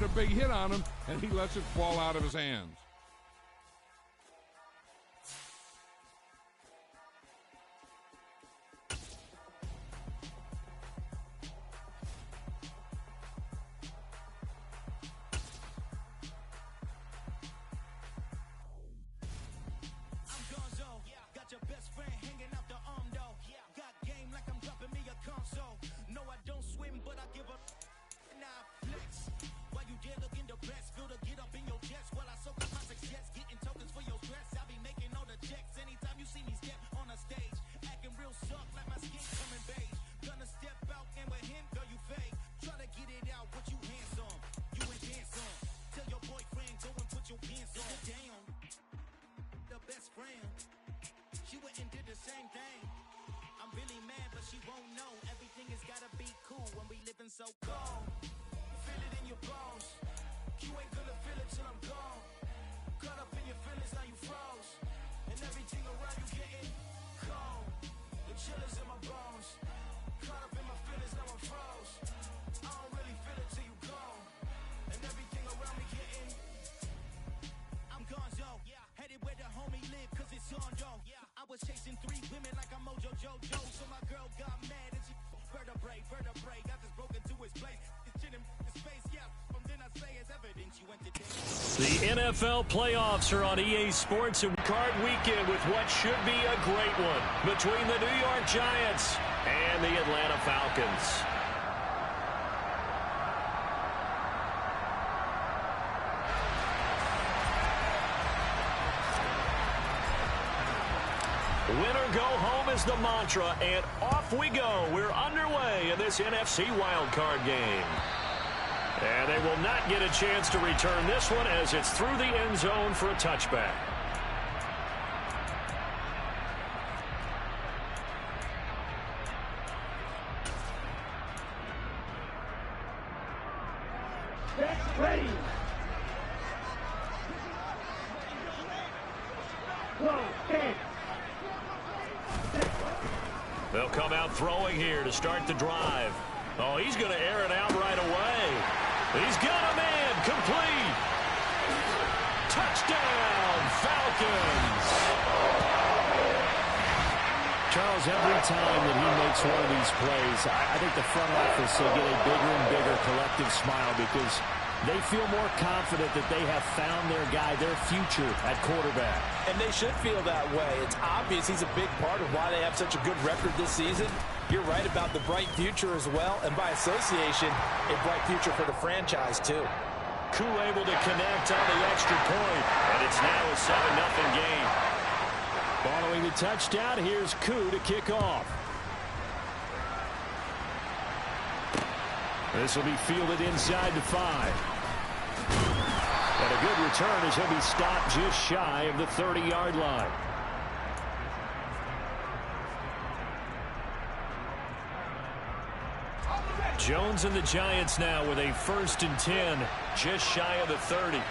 a big hit on him, and he lets it fall out of his hands. She went and did the same thing. I'm really mad, but she won't know. Everything has gotta be cool when we living so cold. Feel it in your bones. You ain't gonna feel it till I'm gone. Caught up in your feelings, now you froze. And everything around you getting cold. The chillers in my bones. Caught up in my feelings, now I'm froze. I don't really feel it till you go. And everything around me getting I'm gonzo. Headed where the homie live, cause it's on yo. I was chasing 3 women like I'm Mojo Jojo. So my girl got mad and she vertebrae. Got this broken to his place. It's chin in his face, yeah. From then I say it's evident she went to the NFL playoffs are on EA Sports and card weekend with what should be a great one between the New York Giants and the Atlanta Falcons. Win or go home is the mantra, and off we go. We're underway in this NFC wildcard game. And they will not get a chance to return this one as it's through the end zone for a touchback. Get ready. Go, hit. They'll come out throwing here to start the drive. Oh, he's going to air it out right away. He's got a man complete. Touchdown, Falcons. Charles, every time that he makes one of these plays, I think the front office will get a bigger and bigger collective smile because they feel more confident that they have found their guy, their future at quarterback. And they should feel that way. It's obvious he's a big part of why they have such a good record this season. You're right about the bright future as well, and by association, a bright future for the franchise too. Koo able to connect on the extra point, and it's now a 7-0 game. Following the touchdown, here's Koo to kick off. This will be fielded inside the 5. And a good return as he'll be stopped just shy of the 30-yard line. Jones and the Giants now with a 1st and 10, just shy of the 30.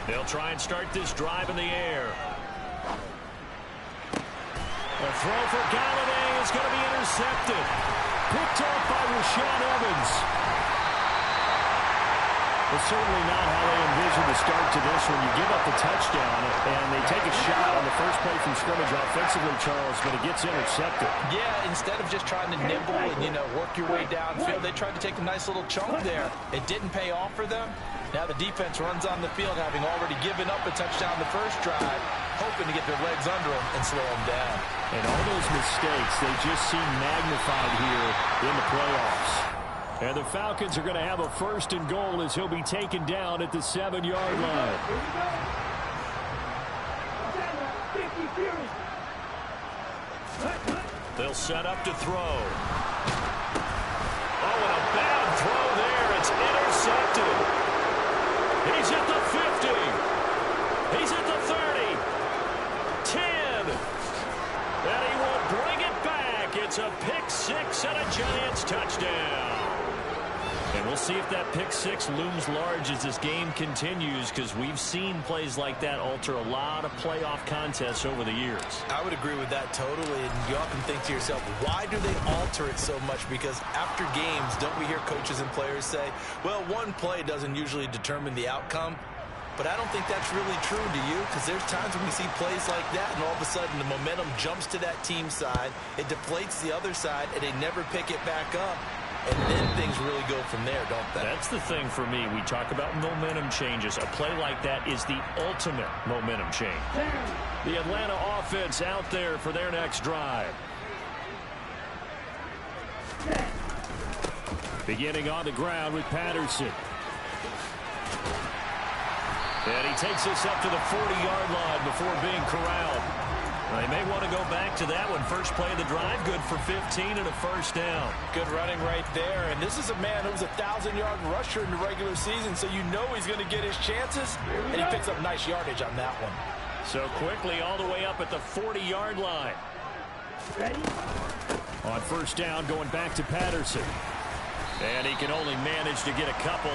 They'll try and start this drive in the air. A throw for Galladay is going to be intercepted. Picked off by Rashaan Evans. It's certainly not how they envisioned the start to this when you give up the touchdown and they take a shot on the first play from scrimmage offensively, Charles, but it gets intercepted. Yeah, instead of just trying to nibble and, work your way downfield, they tried to take a nice little chunk there. It didn't pay off for them. Now the defense runs on the field, having already given up a touchdown the first drive, hoping to get their legs under them and slow them down. And all those mistakes, they just seem magnified here in the playoffs. And the Falcons are going to have a 1st and goal as he'll be taken down at the 7-yard line. They'll set up to throw. Oh, and a bad throw there. It's intercepted. He's at the 50. He's at the 30. 10. And he will bring it back. It's a pick 6 and a Giants touchdown. And we'll We'll see if that pick six looms large as this game continues, because we've seen plays like that alter a lot of playoff contests over the years. I would agree with that totally, and you often think to yourself, why do they alter it so much? Because after games, don't we hear coaches and players say, well, one play doesn't usually determine the outcome? But I don't think that's really true, do you? Because there's times when we see plays like that, and all of a sudden the momentum jumps to that team side, it deflates the other side, and they never pick it back up. And then things really go from there, don't they? That's the thing for me. We talk about momentum changes. A play like that is the ultimate momentum change. The Atlanta offense out there for their next drive. Beginning on the ground with Patterson. And he takes us up to the 40-yard line before being corralled. They may want to go back to that one. First play of the drive, good for 15 and a first down. Good running right there. And this is a man who was a 1,000-yard rusher in the regular season, so you know he's going to get his chances. And he picks up nice yardage on that one. So quickly all the way up at the 40-yard line. Ready? On first down, going back to Patterson. And he can only manage to get a couple.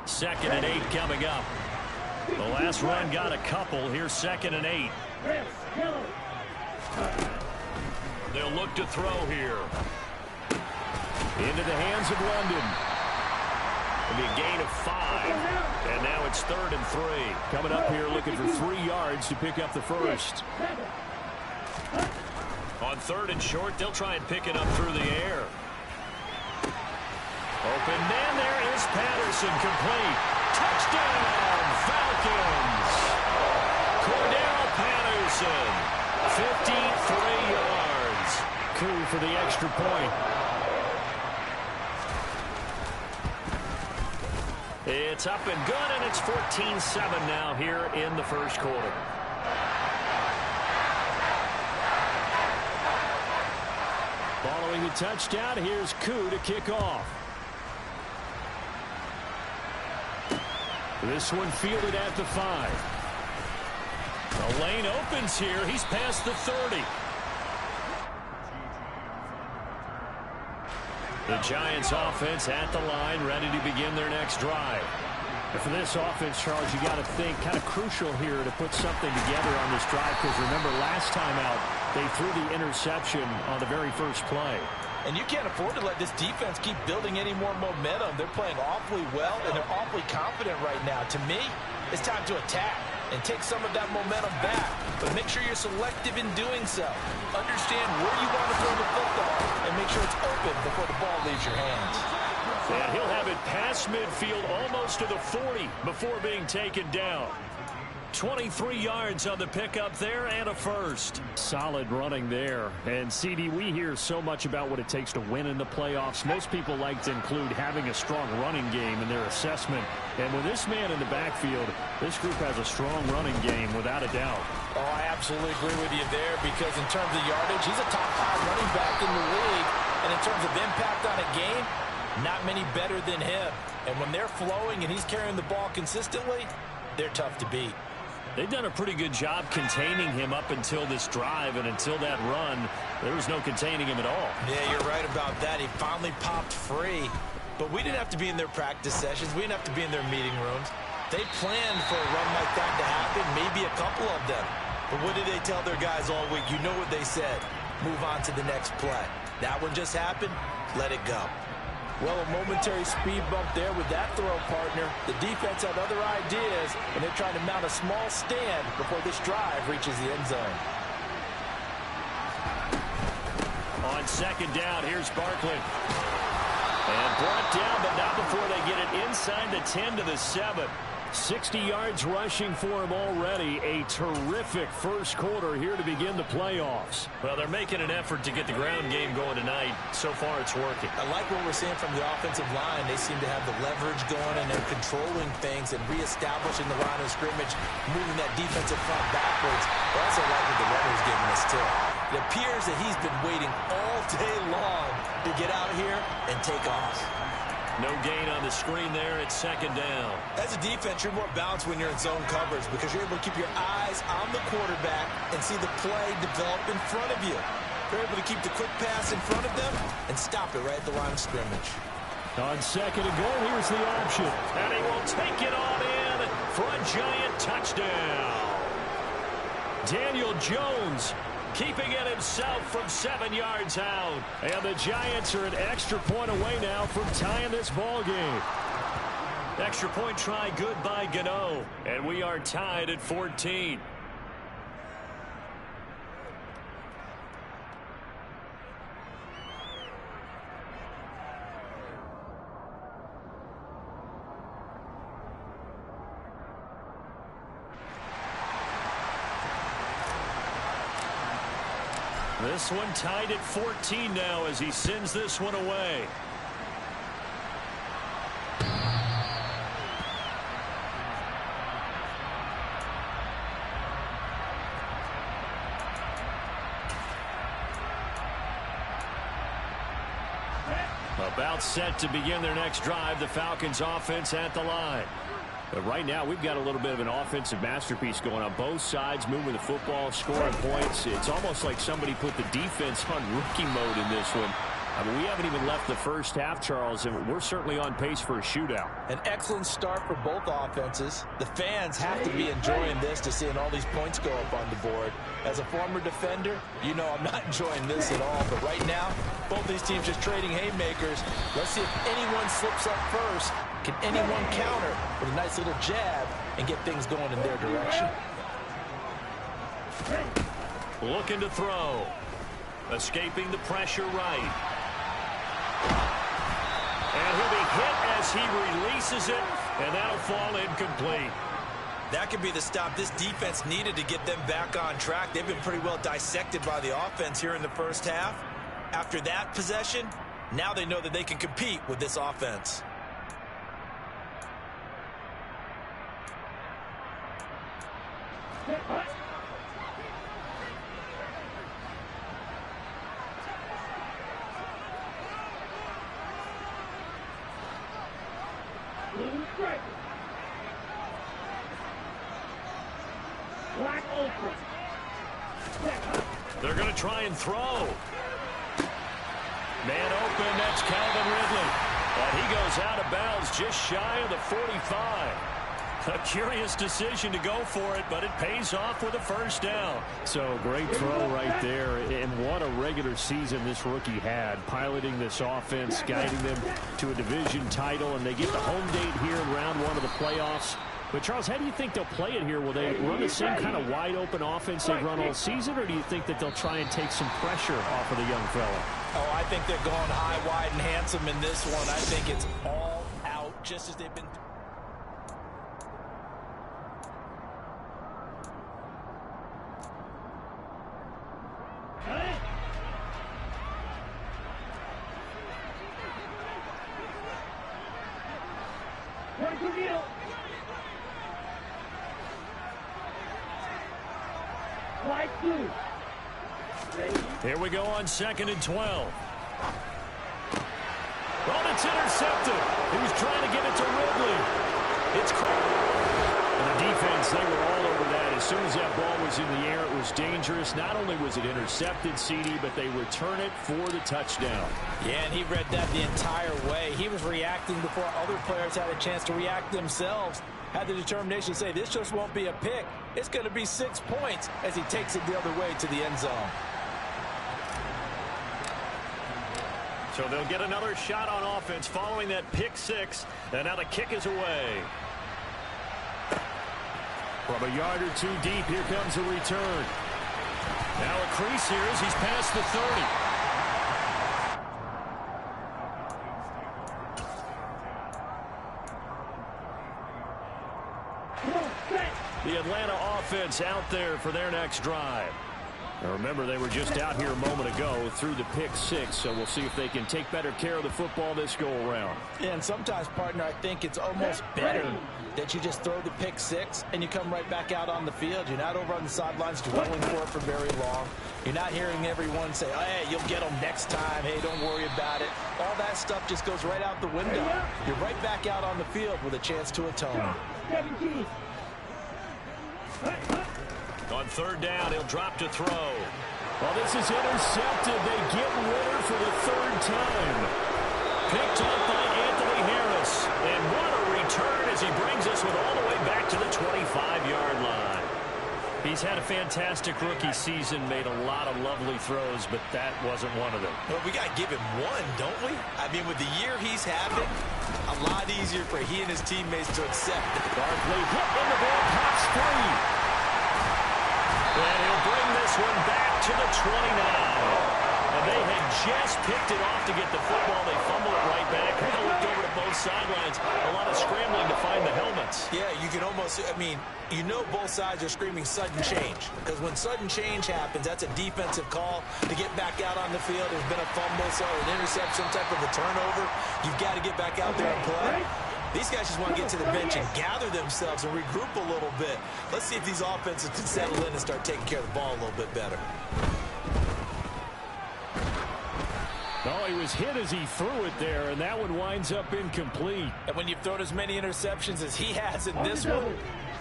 2nd and 8 coming up. The last run got a couple. Here's 2nd and 8. They'll look to throw here. Into the hands of London. It'll be a gain of 5. And now it's 3rd and 3. Coming up here looking for 3 yards to pick up the first. On 3rd and short, they'll try and pick it up through the air. Open man, there is Patterson, complete. Touchdown, Falcons. Cordell Patterson, 53 yards. Coup for the extra point. It's up and good, and it's 14-7 now here in the first quarter. Following the touchdown, here's Coup to kick off. This one fielded at the 5. The lane opens here. He's past the 30. The Giants offense at the line, ready to begin their next drive. And for this offense, Charles, you got to think kind of crucial here to put something together on this drive, because remember last time out, they threw the interception on the very first play. And you can't afford to let this defense keep building any more momentum. They're playing awfully well, and they're awfully confident right now. To me, it's time to attack and take some of that momentum back. But make sure you're selective in doing so. Understand where you want to throw the football, and make sure it's open before the ball leaves your hands. And he'll have it past midfield, almost to the 40, before being taken down. 23 yards on the pickup there and a first. Solid running there. And CD, we hear so much about what it takes to win in the playoffs. Most people like to include having a strong running game in their assessment. And with this man in the backfield, this group has a strong running game without a doubt. Oh, I absolutely agree with you there, because in terms of yardage, he's a top 5 running back in the league. And in terms of impact on a game, not many better than him. And when they're flowing and he's carrying the ball consistently, they're tough to beat. They've done a pretty good job containing him up until this drive, and until that run, there was no containing him at all. Yeah, you're right about that. He finally popped free. But we didn't have to be in their practice sessions. We didn't have to be in their meeting rooms. They planned for a run like that to happen, maybe a couple of them. But what did they tell their guys all week? You know what they said. Move on to the next play. That one just happened. Let it go. Well, a momentary speed bump there with that throw partner. The defense had other ideas, and they're trying to mount a small stand before this drive reaches the end zone. On 2nd down, here's Barkley. And brought down, but not before they get it inside the 10 to the 7. 60 yards rushing for him already. A terrific first quarter here to begin the playoffs. Well, they're making an effort to get the ground game going tonight. So far, it's working. I like what we're seeing from the offensive line. They seem to have the leverage going, and they're controlling things and reestablishing the line of scrimmage, moving that defensive front backwards. I also like what the runner's giving us, too. It appears that he's been waiting all day long to get out here and take off. No gain on the screen there. It's 2nd down. As a defense, you're more balanced when you're in zone coverage, because you're able to keep your eyes on the quarterback and see the play develop in front of you. You're able to keep the quick pass in front of them and stop it right at the line of scrimmage. On second and goal, here's the option. And he will take it on in for a giant touchdown. Daniel Jones keeping it himself from 7 yards out. And the Giants are an extra point away now from tying this ball game. Extra point try good by Gano. And we are tied at 14. This one tied at 14 now as he sends this one away. About set to begin their next drive, the Falcons offense at the line. But right now, we've got a little bit of an offensive masterpiece going on. Both sides moving the football, scoring points. It's almost like somebody put the defense on rookie mode in this one. I mean, we haven't even left the first half, Charles, and we're certainly on pace for a shootout. An excellent start for both offenses. The fans have to be enjoying this to seeing all these points go up on the board. As a former defender, you know I'm not enjoying this at all. But right now, both these teams just trading haymakers. Let's see if anyone slips up first. Can anyone counter with a nice little jab and get things going in their direction? Looking to throw. Escaping the pressure right. And he'll be hit as he releases it, and that'll fall incomplete. That could be the stop this defense needed to get them back on track. They've been pretty well dissected by the offense here in the first half. After that possession, now they know that they can compete with this offense. They're going to try and throw. Man open, that's Calvin Ridley. And he goes out of bounds just shy of the 45. A curious decision to go for it, but it pays off with a first down. So great throw right there, and what a regular season this rookie had, piloting this offense, guiding them to a division title, and they get the home date here in round one of the playoffs. But, Charles, how do you think they'll play it here? Will they run the same kind of wide-open offense they've run all season, or do you think that they'll try and take some pressure off of the young fella? Oh, I think they're going high, wide, and handsome in this one. I think it's all out, just as they've been. Here we go on 2nd and 12. Well, it's intercepted. He was trying to get it to Ridley. It's and the defense, they were all over that. As soon as that ball was in the air, it was dangerous. Not only was it intercepted, CD, but they return it for the touchdown. Yeah, and he read that the entire way. He was reacting before other players had a chance to react themselves. Had the determination to say, this just won't be a pick. It's going to be 6 points as he takes it the other way to the end zone. So they'll get another shot on offense following that pick six. And now the kick is away. From a yard or two deep, here comes a return. Now a crease here as he's past the 30. The Atlanta offense out there for their next drive. Now remember, they were just out here a moment ago through the pick six, so we'll see if they can take better care of the football this go-around. Yeah, and sometimes, partner, I think it's almost better that you just throw the pick six and you come right back out on the field. You're not over on the sidelines dwelling for it for very long. You're not hearing everyone say, oh, hey, you'll get them next time. Hey, don't worry about it. All that stuff just goes right out the window. You're right back out on the field with a chance to atone. 17. On 3rd down, he'll drop to throw. Well, this is intercepted. They get Ritter for the 3rd time. Picked up by And what a return as he brings us all the way back to the 25-yard line. He's had a fantastic rookie season, made a lot of lovely throws, but that wasn't one of them. Well, we got to give him one, don't we? I mean, with the year he's having, a lot easier for he and his teammates to accept. Barkley hit in the ball, pops free. And he'll bring this one back to the 29. And they had just picked it off to get the football. They fumble it right back. Kind of looked over to both sidelines. A lot of scrambling to find the helmets. Yeah, you can almost, I mean, you know both sides are screaming sudden change. Because when sudden change happens, that's a defensive call to get back out on the field. There's been a fumble, so an interception, some type of a turnover. You've got to get back out there and play. These guys just want to get to the bench and gather themselves and regroup a little bit. Let's see if these offenses can settle in and start taking care of the ball a little bit better. Oh, he was hit as he threw it there, and that one winds up incomplete. And when you've thrown as many interceptions as he has in this one,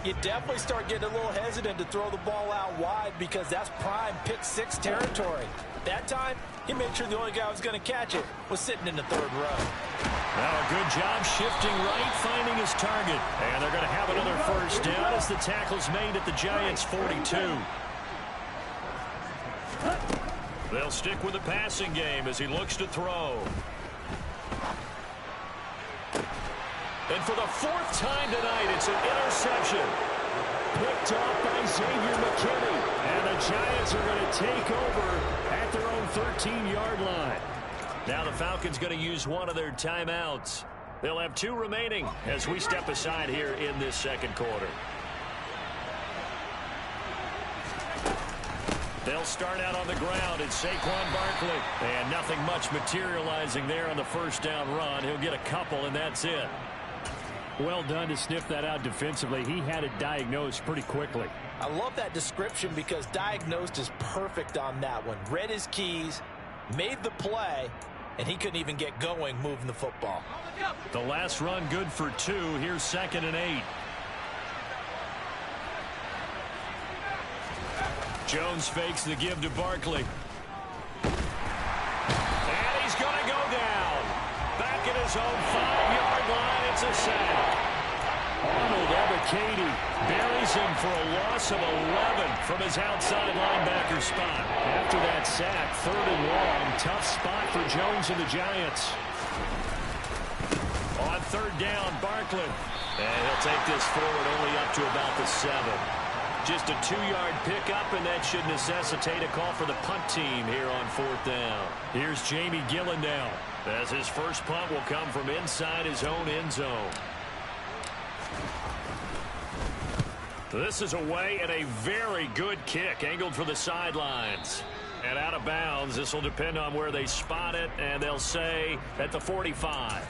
you definitely start getting a little hesitant to throw the ball out wide because that's prime pick six territory. That time, he made sure the only guy who was going to catch it was sitting in the third row. Now a good job shifting right, finding his target. And they're going to have another first down as the tackle's made at the Giants' 42. They'll stick with the passing game as he looks to throw. And for the fourth time tonight, it's an interception. Picked off by Xavier McKinney. And the Giants are going to take over at their own 13-yard line. Now the Falcons going to use one of their timeouts. They'll have two remaining as we step aside here in this second quarter. They'll start out on the ground. It's Saquon Barkley. And nothing much materializing there on the first down run. He'll get a couple, and that's it. Well done to sniff that out defensively. He had it diagnosed pretty quickly. I love that description because diagnosed is perfect on that one. Read his keys, made the play, and he couldn't even get going moving the football. The last run good for 2. Here's 2nd and 8. Jones fakes the give to Barkley. And he's going to go down. Back at his own 5-yard line, it's a sack. Arnold Ebiketie buries him for a loss of 11 from his outside linebacker spot. After that sack, 3rd and long, tough spot for Jones and the Giants. On 3rd down, Barkley. And he'll take this forward only up to about the 7. Just a 2-yard pickup, and that should necessitate a call for the punt team here on 4th down. Here's Jamie Gillen now, as his first punt will come from inside his own end zone. This is away and a very good kick, angled for the sidelines. And out of bounds, this will depend on where they spot it, and they'll say at the 45.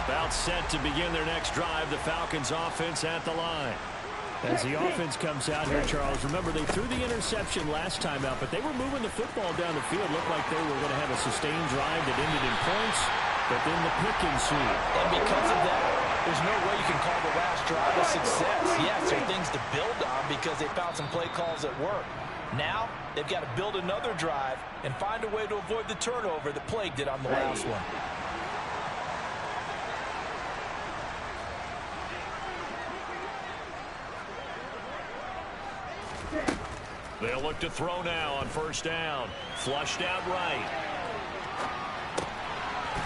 About set to begin their next drive, the Falcons offense at the line. As the offense comes out here, Charles, remember they threw the interception last time out, but they were moving the football down the field. Looked like they were going to have a sustained drive that ended in points, but then the pick ensued. And because of that, there's no way you can call the last drive a success. Yes, there are things to build on because they found some play calls that work. Now, they've got to build another drive and find a way to avoid the turnover that plagued it on the last one. They'll look to throw now on 1st down. Flushed out right.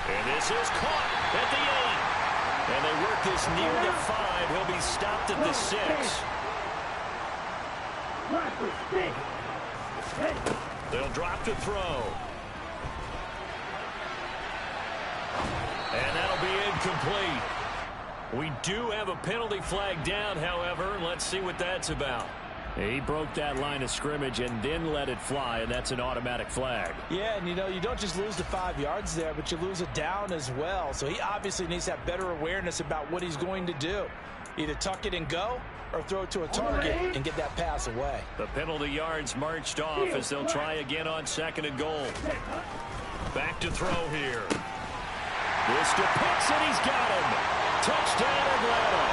And this is caught at the 8. And they work this near the 5. He'll be stopped at the 6. They'll drop to throw. And that'll be incomplete. We do have a penalty flag down, however. Let's see what that's about. He broke that line of scrimmage and then let it fly, and that's an automatic flag. Yeah, and you know, you don't just lose the 5 yards there, but you lose it down as well. So he obviously needs to have better awareness about what he's going to do. Either tuck it and go or throw it to a target and get that pass away. The penalty yards marched off as they'll try again on 2nd and goal. Back to throw here. This to Pitts, and he's got him. Touchdown, Atlanta.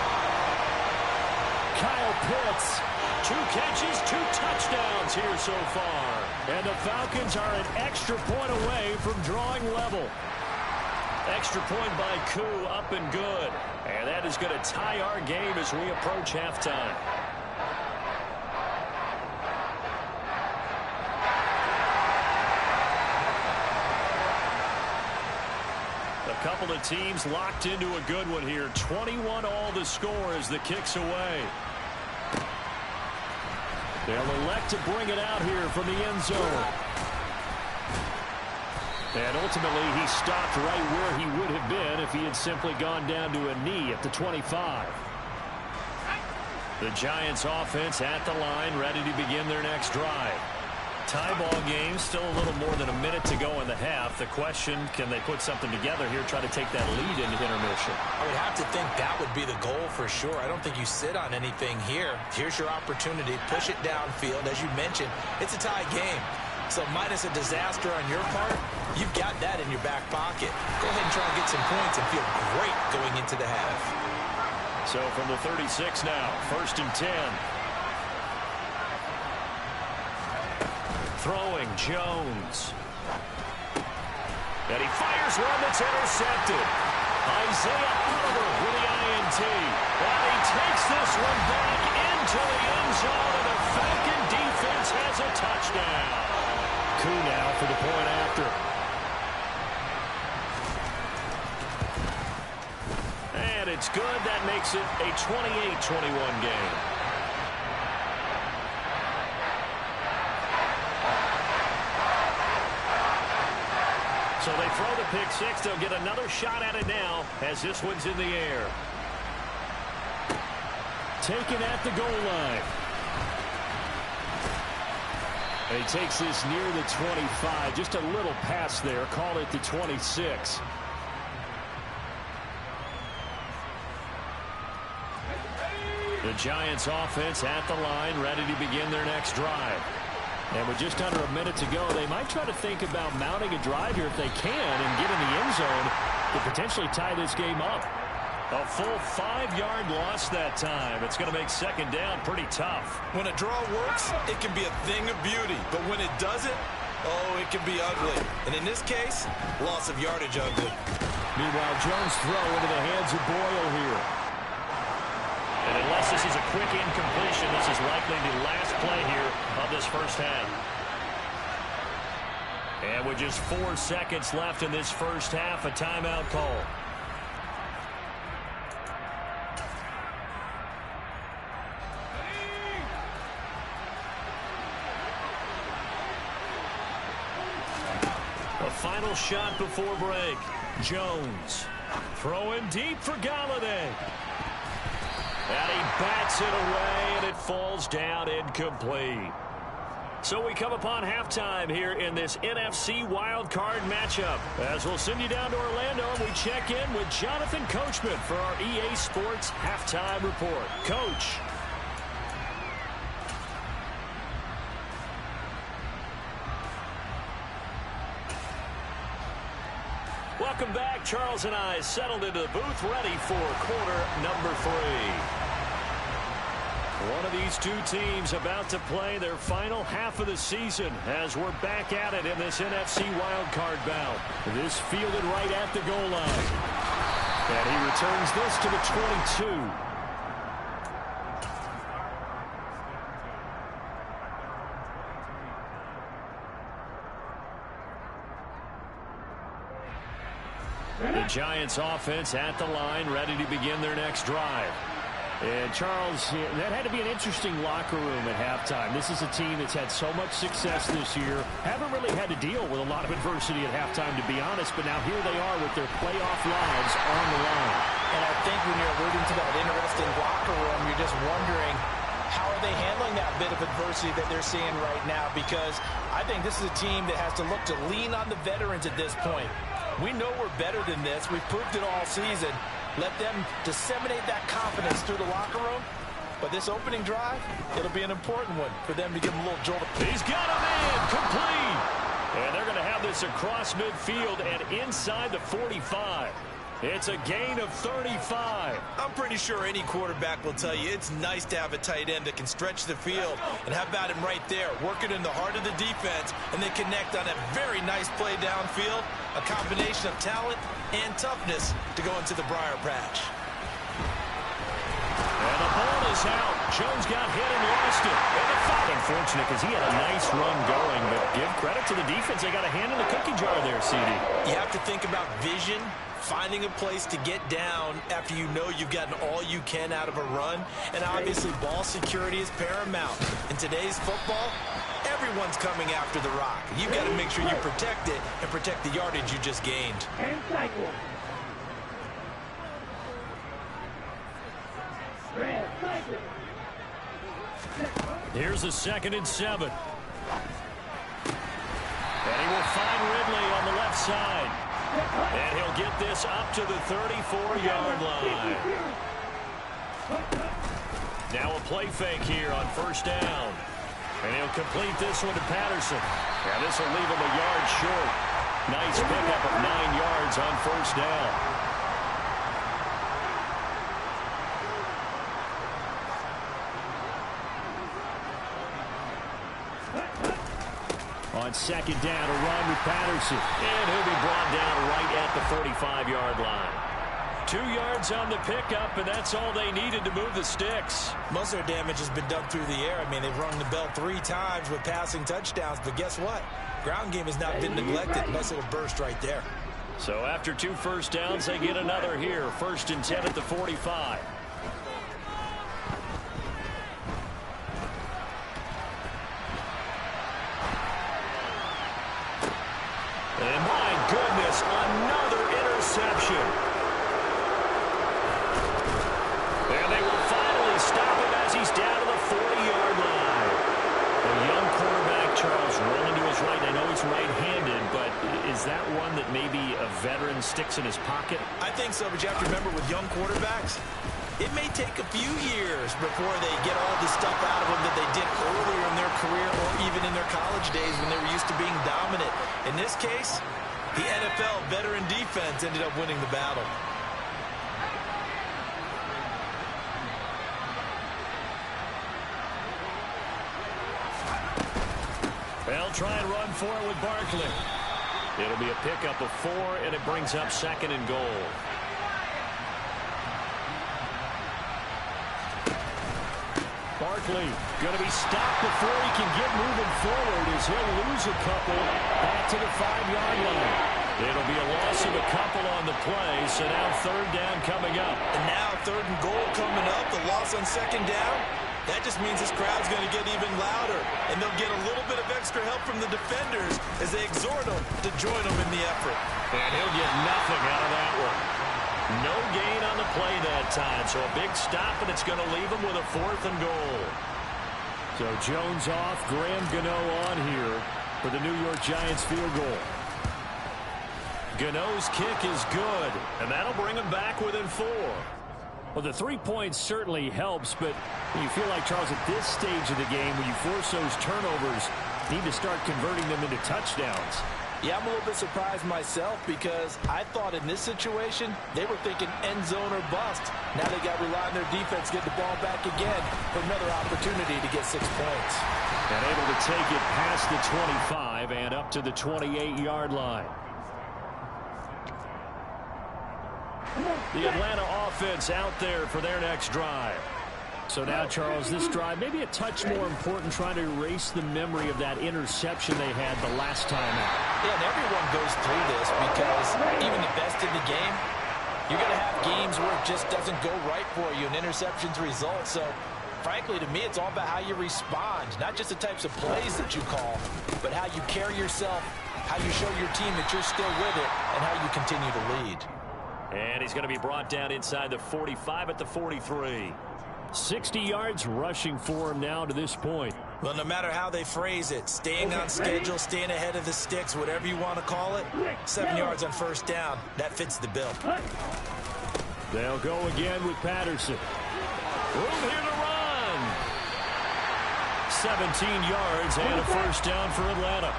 Kyle Pitts 2 catches, 2 touchdowns here so far. And the Falcons are an extra point away from drawing level. Extra point by Koo, up and good. And that is going to tie our game as we approach halftime. A couple of teams locked into a good one here. 21 all the score as the kick's away. They'll elect to bring it out here from the end zone. And ultimately, he stopped right where he would have been if he had simply gone down to a knee at the 25. The Giants offense at the line, ready to begin their next drive. Tie ball game, still a little more than a minute to go in the half. The question, can they put something together here, try to take that lead into intermission? I would have to think that would be the goal for sure. I don't think you sit on anything here. Here's your opportunity. Push it downfield. As you mentioned, it's a tie game. So minus a disaster on your part, you've got that in your back pocket. Go ahead and try and get some points and feel great going into the half. So from the 36 now, 1st and 10. Throwing Jones. And he fires one that's intercepted. Isaiah Oliver with the INT. And he takes this one back into the end zone, and the Falcon defense has a touchdown. Koo now for the point after. And it's good. That makes it a 28-21 game. So they throw the pick six. They'll get another shot at it now as this one's in the air. Taken at the goal line. He takes this near the 25. Just a little pass there. Call it the 26. The Giants offense at the line, ready to begin their next drive. And with just under a minute to go, they might try to think about mounting a drive here if they can and get in the end zone to potentially tie this game up. A full 5-yard loss that time. It's going to make second down pretty tough. When a draw works, it can be a thing of beauty. But when it doesn't, oh, it can be ugly. And in this case, loss of yardage ugly. Meanwhile, Jones throw into the hands of Boyle here. And unless this is a quick incompletion, this is likely the last play here of this first half. And with just 4 seconds left in this first half, a timeout call. Final shot before break. Jones throwing deep for Galladay. And he bats it away, and it falls down incomplete. So we come upon halftime here in this NFC wildcard matchup. As we'll send you down to Orlando, and we check in with Jonathan Coachman for our EA Sports Halftime Report. Coach. Welcome back. Charles and I settled into the booth, ready for quarter number 3. One of these two teams about to play their final half of the season as we're back at it in this NFC wildcard bout. This fielded right at the goal line. And he returns this to the 22. The Giants offense at the line, ready to begin their next drive. And Charles, that had to be an interesting locker room at halftime. This is a team that's had so much success this year. Haven't really had to deal with a lot of adversity at halftime, to be honest. But now here they are with their playoff lives on the line. And I think when you're alluding to that interesting locker room, you're just wondering, how are they handling that bit of adversity that they're seeing right now? Because I think this is a team that has to look to lean on the veterans at this point. We know we're better than this. We've proved it all season. Let them disseminate that confidence through the locker room. But this opening drive, it'll be an important one for them to give them a little jolt. He's got him in, complete. And they're going to have this across midfield and inside the 45. It's a gain of 35. I'm pretty sure any quarterback will tell you it's nice to have a tight end that can stretch the field. And how about him right there, working in the heart of the defense, and they connect on a very nice play downfield, a combination of talent and toughness to go into the briar patch. And the ball is out. Jones got hit and lost it. And the foul. Unfortunate because he had a nice run going, but give credit to the defense. They got a hand in the cookie jar there, CD. You have to think about vision, finding a place to get down after you know you've gotten all you can out of a run. And obviously, ball security is paramount. In today's football, everyone's coming after the rock. You've got to make sure you protect it and protect the yardage you just gained. And cycle. Here's a 2nd and 7. And he will find Ridley on the left side. And he'll get this up to the 34-yard line. Now a play fake here on 1st down. And he'll complete this one to Patterson. Yeah, this will leave him a yard short. Nice pickup of 9 yards on 1st down. On 2nd down, a run with Patterson. And he'll be brought down right at the 45-yard line. 2 yards on the pickup, and that's all they needed to move the sticks. Most of their damage has been done through the air. I mean, they've rung the bell 3 times with passing touchdowns, but guess what? Ground game has not been neglected. Nice little burst right there. So after 2 first downs, they get another here. 1st and 10 at the 45. And my goodness, another interception. And they will finally stop him as he's down to the 40-yard line. A young quarterback, Charles, rolling to his right. I know he's right-handed, but is that one that maybe a veteran sticks in his pocket? I think so, but you have to remember with young quarterbacks, it may take a few years before they get all the stuff out of them that they did earlier in their career or even in their college days when they were used to being dominant. In this case, the NFL veteran defense ended up winning the battle. They'll try and run for it with Barkley. It'll be a pickup of 4, and it brings up 2nd and goal. Barkley going to be stopped before he can get moving forward as he'll lose a couple back to the 5-yard line. It'll be a loss of a couple on the play, so now 3rd down coming up. And now 3rd and goal coming up, the loss on 2nd down. That just means this crowd's going to get even louder, and they'll get a little bit of extra help from the defenders as they exhort them to join them in the effort. And he'll get nothing out of that one. No gain on the play that time, so a big stop, and it's going to leave him with a 4th and goal. So Jones off, Graham Gano on here for the New York Giants field goal. Gano's kick is good, and that'll bring him back within 4. Well, the 3 points certainly helps, but you feel like, Charles, at this stage of the game, when you force those turnovers, you need to start converting them into touchdowns. Yeah, I'm a little bit surprised myself because I thought in this situation, they were thinking end zone or bust. Now they got to rely on their defense, get the ball back again for another opportunity to get 6 points. And able to take it past the 25 and up to the 28-yard line. The Atlanta offense out there for their next drive. So now, Charles, this drive maybe a touch more important, trying to erase the memory of that interception they had the last time out. Yeah, and everyone goes through this because even the best in the game, you're going to have games where it just doesn't go right for you and interceptions result. So, frankly, to me, it's all about how you respond, not just the types of plays that you call, but how you carry yourself, how you show your team that you're still with it, and how you continue to lead. And he's going to be brought down inside the 45 at the 43. 60 yards rushing for him now to this point. Well, no matter how they phrase it, staying on schedule, staying ahead of the sticks, whatever you want to call it, 7 yards on 1st down, that fits the bill. They'll go again with Patterson. Room here to run. 17 yards and a 1st down for Atlanta.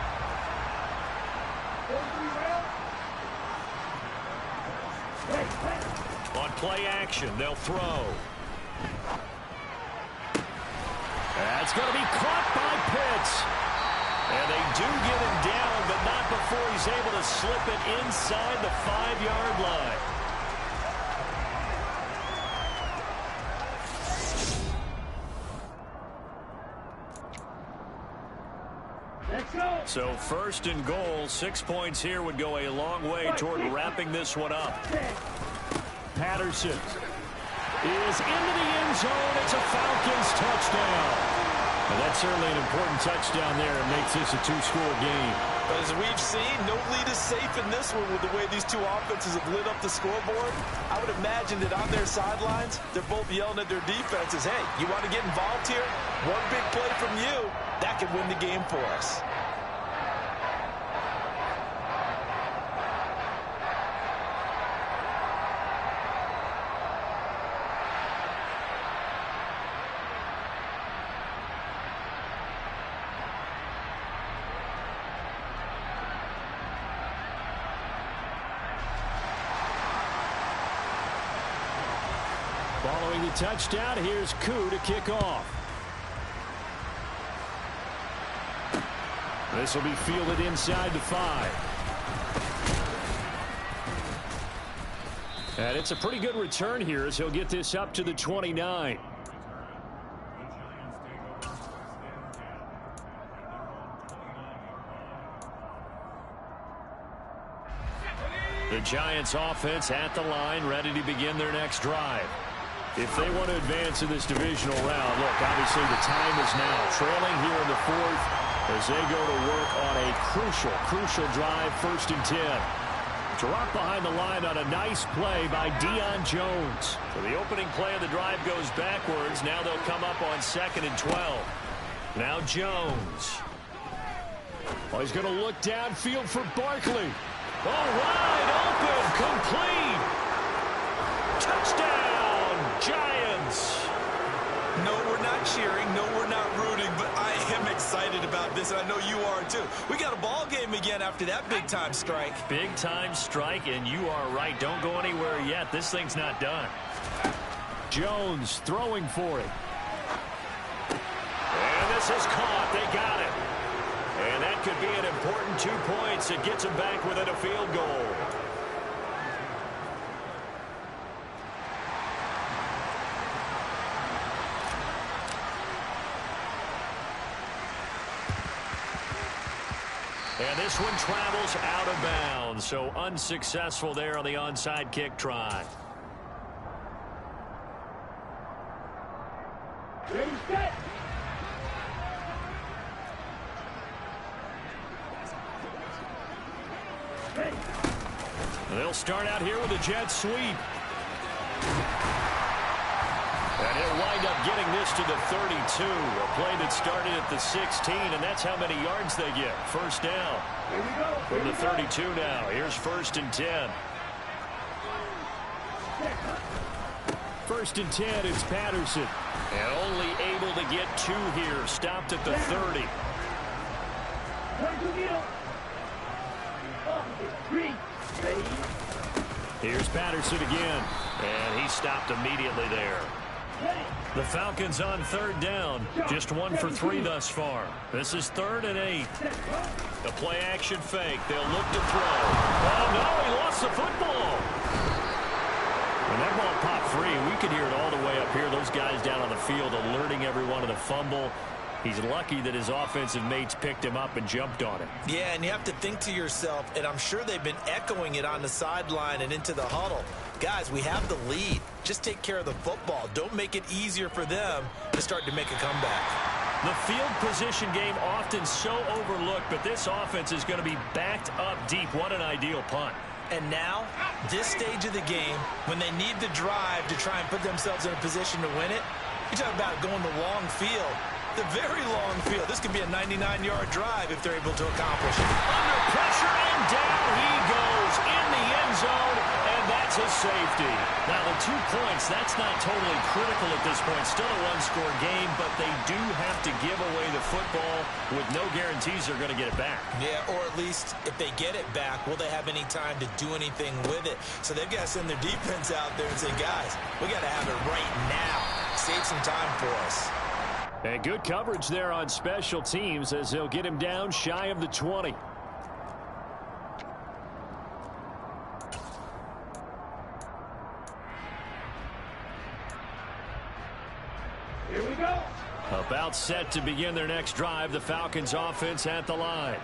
Play action. They'll throw. That's going to be caught by Pitts. And they do get him down, but not before he's able to slip it inside the 5-yard line. So first and goal, 6 points here would go a long way toward wrapping this one up. Patterson is into the end zone. It's a Falcons touchdown. And that's certainly an important touchdown there. It makes this a 2-score game. But as we've seen, no lead is safe in this one with the way these two offenses have lit up the scoreboard. I would imagine that on their sidelines, they're both yelling at their defenses, hey, you want to get involved here? One big play from you, that could win the game for us. Following the touchdown, here's Koo to kick off. This will be fielded inside the 5. And it's a pretty good return here as he'll get this up to the 29. The Giants offense at the line, ready to begin their next drive. If they want to advance in this divisional round, look, obviously the time is now. Trailing here in the 4th as they go to work on a crucial drive, 1st and 10. Drop behind the line on a nice play by Deion Jones. So the opening play of the drive goes backwards. Now they'll come up on 2nd and 12. Now Jones. Oh, he's going to look downfield for Barkley. Oh, wide open, complete. Touchdown, Giants. No, we're not cheering. No, we're not rooting, but I am excited about this, and I know you are too. We got a ball game again after that big-time strike. Big-time strike, and you are right. Don't go anywhere yet. This thing's not done. Jones throwing for it. And this is caught. They got it. And that could be an important 2 points. It gets them back within a field goal. And this one travels out of bounds. So unsuccessful there on the onside kick try. Ready, set. Ready. They'll start out here with a jet sweep. And he'll wind up getting this to the 32. A play that started at the 16, and that's how many yards they get. First down. Here we go. From the 32 now. Here's 1st and 10. 1st and 10, it's Patterson. And only able to get 2 here. Stopped at the 30. Here's Patterson again. And he stopped immediately there. The Falcons on 3rd down. Just 1 for 3 thus far. This is 3rd and 8. The play action fake. They'll look to throw. Oh, no, he lost the football. When that ball popped free, we could hear it all the way up here. Those guys down on the field alerting everyone of the fumble. He's lucky that his offensive mates picked him up and jumped on it. Yeah, and you have to think to yourself, and I'm sure they've been echoing it on the sideline and into the huddle. Guys, we have the lead. Just take care of the football. Don't make it easier for them to start to make a comeback. The field position game often so overlooked, but this offense is going to be backed up deep. What an ideal punt. And now, this stage of the game, when they need the drive to try and put themselves in a position to win it, you talk about going the long field. The very long field. This could be a 99-yard drive if they're able to accomplish it. Under pressure, and down he goes in the end zone, and that's gets a safety. Now, the 2 points, that's not totally critical at this point. Still a one-score game, but they do have to give away the football with no guarantees they're going to get it back. Yeah, or at least if they get it back, will they have any time to do anything with it? So they've got to send their defense out there and say, guys, we got to have it right now. Save some time for us. And good coverage there on special teams as they'll get him down shy of the 20. Here we go. About set to begin their next drive, the Falcons offense at the line.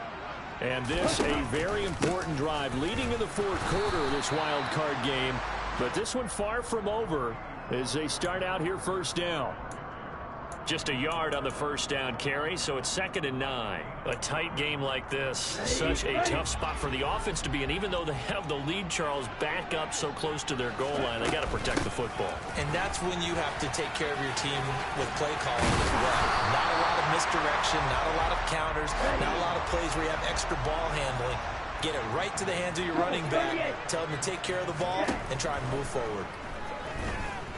And this a very important drive leading in the fourth quarter of this wild card game. But this one far from over as they start out here first down. Just a yard on the first down carry, so it's 2nd and 9. A tight game like this, such a tough spot for the offense to be in. Even though they have the lead, Charles, back up so close to their goal line, they got to protect the football. And that's when you have to take care of your team with play calling as well. Not a lot of misdirection, not a lot of counters, not a lot of plays where you have extra ball handling. Get it right to the hands of your running back, tell them to take care of the ball, and try and move forward.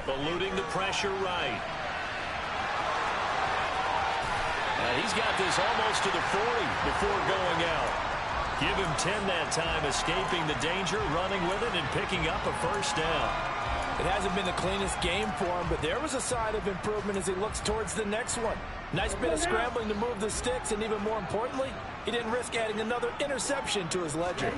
Eluding the pressure right. And he's got this almost to the 40 before going out. Give him 10 that time, escaping the danger, running with it, and picking up a first down. It hasn't been the cleanest game for him, but there was a sign of improvement as he looks towards the next one. Nice bit of scrambling to move the sticks, and even more importantly, he didn't risk adding another interception to his ledger.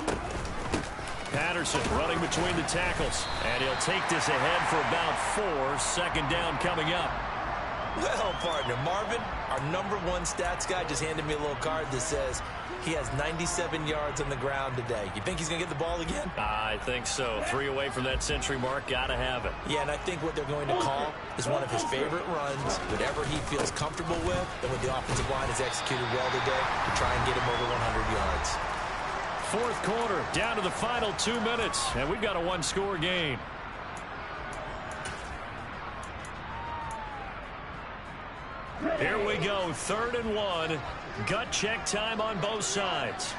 Patterson running between the tackles, and he'll take this ahead for about 4. Second down coming up. Well, partner, Marvin, our #1 stats guy, just handed me a little card that says he has 97 yards on the ground today. You think he's going to get the ball again? I think so. 3 away from that century mark. Got to have it. Yeah, and I think what they're going to call is one of his favorite runs, whatever he feels comfortable with, and what the offensive line has executed well today to try and get him over 100 yards. Fourth quarter, down to the final 2 minutes, and we've got a one-score game. Here we go, 3rd and 1. Gut check time on both sides.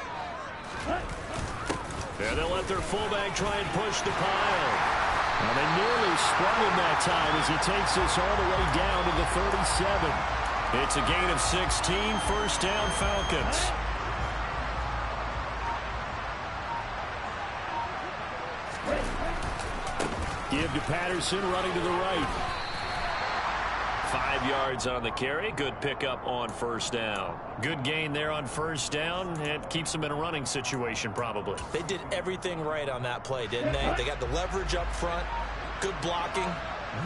And they'll let their fullback try and push the pile. Well, they nearly sprung him that time as he takes this all the way down to the 37. It's a gain of 16, first down Falcons. Give to Patterson running to the right. 5 yards on the carry. Good pickup on first down. Good gain there on first down. It keeps them in a running situation probably. They did everything right on that play, didn't they? They got the leverage up front, good blocking,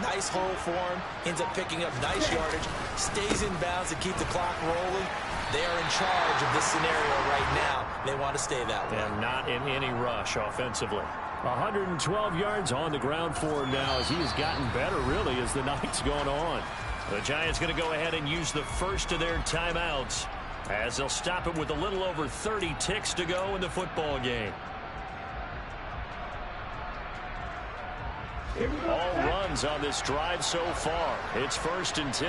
nice hole for him, ends up picking up nice yardage, stays in bounds to keep the clock rolling. They are in charge of this scenario right now. They want to stay that way. And not in any rush offensively. 112 yards on the ground for him now as he has gotten better really as the night's gone on. The Giants going to go ahead and use the first of their timeouts as they'll stop it with a little over 30 ticks to go in the football game. All runs on this drive so far. It's 1st and 10.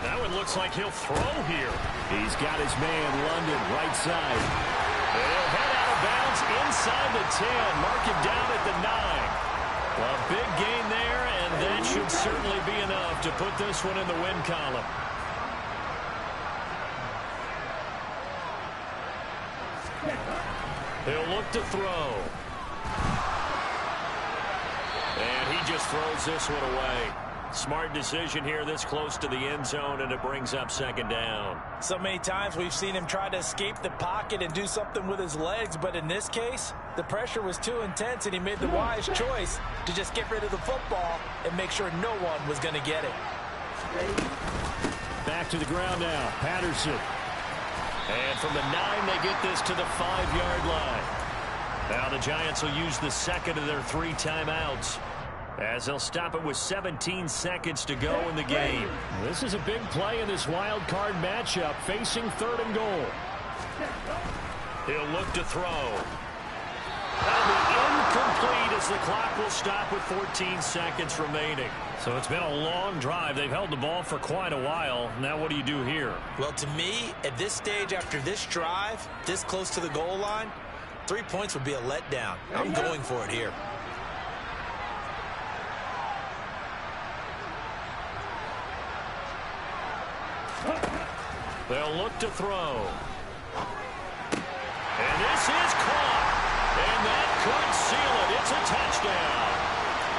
That one looks like he'll throw here. He's got his man London right side. He'll head out of bounds inside the 10. Mark him down at the 9. A big gain there, and that should certainly be enough to put this one in the win column. He'll look to throw. And he just throws this one away. Smart decision here this close to the end zone, and it brings up 2nd down. So many times we've seen him try to escape the pocket and do something with his legs, but in this case, the pressure was too intense, and he made the wise choice to just get rid of the football and make sure no one was going to get it. Back to the ground now, Patterson. And from the 9, they get this to the 5-yard line. Now the Giants will use the second of their 3 timeouts as they'll stop it with 17 seconds to go in the game. This is a big play in this wild card matchup, facing 3rd and goal. He'll look to throw. That'll be incomplete as the clock will stop with 14 seconds remaining. So it's been a long drive. They've held the ball for quite a while. Now what do you do here? Well, to me, at this stage after this drive, this close to the goal line, 3 points would be a letdown. I'm going for it here. They'll look to throw. And this is caught. And that could seal it. It's a touchdown.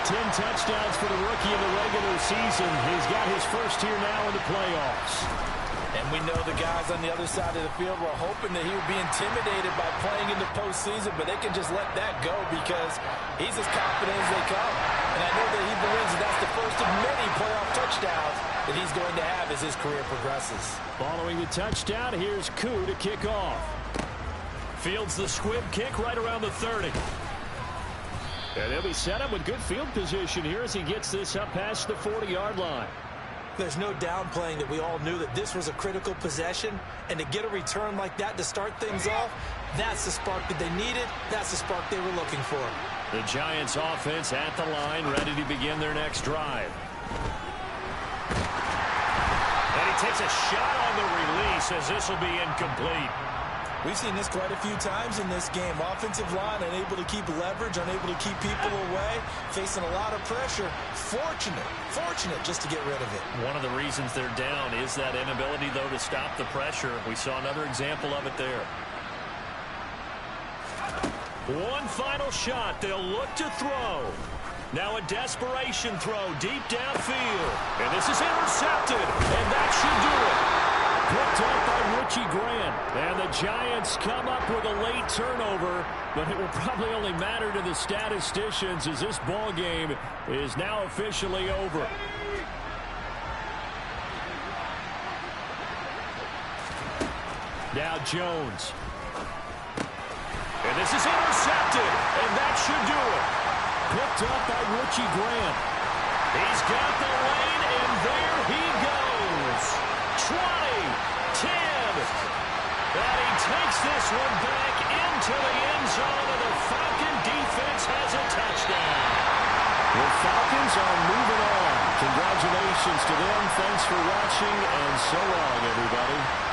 10 touchdowns for the rookie in the regular season. He's got his first here now in the playoffs. And we know the guys on the other side of the field were hoping that he would be intimidated by playing in the postseason, but they can just let that go because he's as confident as they come. And I know that he believes that that's the first of many playoff touchdowns that he's going to have as his career progresses. Following the touchdown, here's Koo to kick off. Fields the squib kick right around the 30. And he'll be set up with good field position here as he gets this up past the 40-yard line. There's no downplaying that we all knew that this was a critical possession, and to get a return like that to start things off, that's the spark that they needed. That's the spark they were looking for. The Giants offense at the line, ready to begin their next drive. And he takes a shot on the release as this will be incomplete. We've seen this quite a few times in this game. Offensive line unable to keep leverage, unable to keep people away, facing a lot of pressure. Fortunate just to get rid of it. One of the reasons they're down is that inability, though, to stop the pressure. We saw another example of it there. One final shot. They'll look to throw. Now a desperation throw deep downfield. And this is intercepted. And that should do it. Picked up by Richie Grant. And the Giants come up with a late turnover, but it will probably only matter to the statisticians as this ball game is now officially over. Now Jones. And this is intercepted, and that should do it. Picked up by Richie Grant. He's got the lane, and there he goes. 20, 10. And he takes this one back into the end zone, and the Falcon defense has a touchdown. The Falcons are moving on. Congratulations to them. Thanks for watching, and so long, everybody.